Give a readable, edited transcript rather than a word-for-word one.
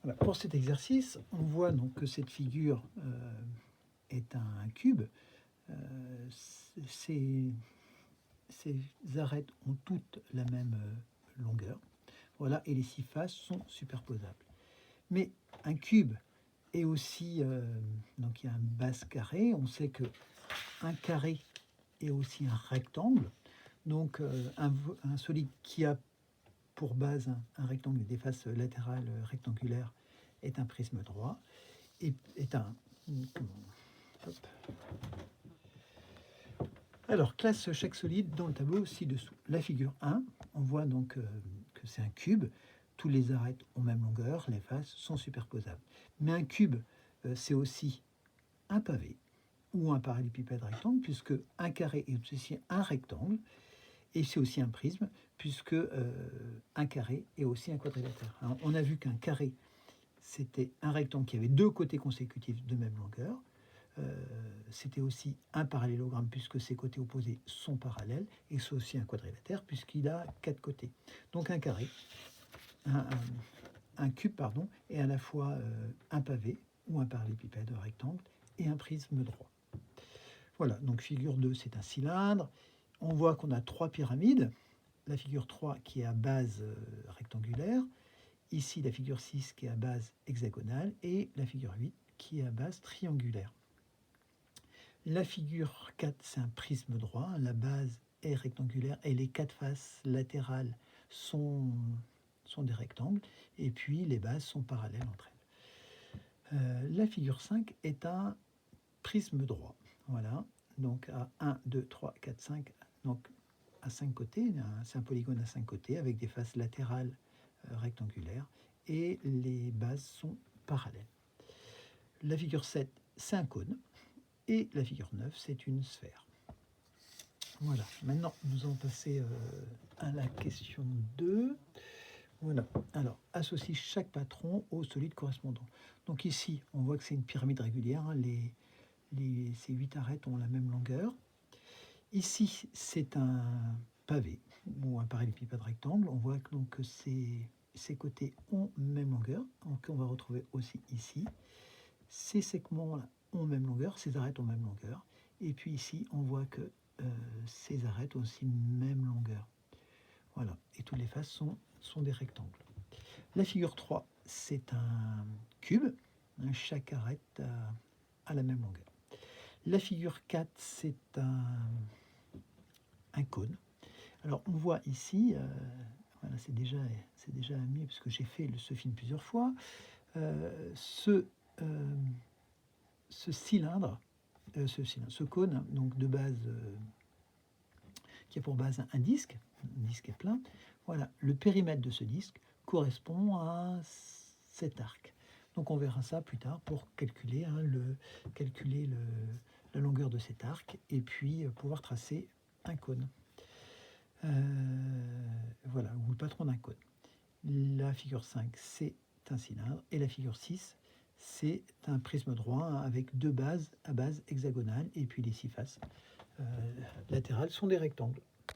Voilà. Pour cet exercice, on voit donc que cette figure est un cube. Ces arêtes ont toutes la même longueur. Voilà, et les 6 faces sont superposables. Mais un cube est aussi, donc il y a un base carré. On sait que un carré est aussi un rectangle. Donc un solide qui a pour base un rectangle des faces latérales rectangulaires est un prisme droit et est un... Hop. Alors, classe chaque solide dans le tableau ci-dessous. La figure 1, on voit donc que c'est un cube. Tous les arêtes ont même longueur, les faces sont superposables. Mais un cube, c'est aussi un pavé ou un parallélépipède rectangle, puisque un carré est aussi un rectangle, et c'est aussi un prisme, puisque un carré est aussi un quadrilatère. Alors, on a vu qu'un carré, c'était un rectangle qui avait deux côtés consécutifs de même longueur. C'était aussi un parallélogramme, puisque ses côtés opposés sont parallèles, et c'est aussi un quadrilatère, puisqu'il a 4 côtés. Donc un carré, un cube, pardon, est à la fois un pavé, ou un parallélépipède rectangle, et un prisme droit. Voilà, donc figure 2, c'est un cylindre. On voit qu'on a 3 pyramides. La figure 3 qui est à base rectangulaire, ici la figure 6 qui est à base hexagonale, et la figure 8 qui est à base triangulaire. La figure 4, c'est un prisme droit, la base est rectangulaire et les 4 faces latérales sont des rectangles, et puis les bases sont parallèles entre elles. La figure 5 est un prisme droit. Voilà, donc à 1, 2, 3, 4, 5, donc à 5 côtés, c'est un polygone à 5 côtés avec des faces latérales rectangulaires et les bases sont parallèles. La figure 7, c'est un cône et la figure 9, c'est une sphère. Voilà, maintenant nous allons passer à la question 2. Voilà, alors associe chaque patron au solide correspondant. Donc ici, on voit que c'est une pyramide régulière, hein, ces 8 arêtes ont la même longueur. Ici, c'est un pavé ou un parallélépipède rectangle. On voit donc que ces côtés ont même longueur, donc on va retrouver aussi ici. Ces segments-là ont même longueur, ces arêtes ont même longueur. Et puis ici, on voit que ces arêtes ont aussi même longueur. Voilà, et toutes les faces sont des rectangles. La figure 3, c'est un cube. Chaque arête a la même longueur. La figure 4, c'est un cône. Alors on voit ici, voilà, c'est déjà mieux parce que j'ai fait ce film plusieurs fois, ce cône, donc de base, qui a pour base un disque est plein. Voilà, le périmètre de ce disque correspond à cet arc. Donc on verra ça plus tard pour calculer, la longueur de cet arc et puis pouvoir tracer un cône. Voilà, ou le patron d'un cône. La figure 5, c'est un cylindre, et la figure 6, c'est un prisme droit avec deux bases à base hexagonale, et puis les 6 faces latérales sont des rectangles.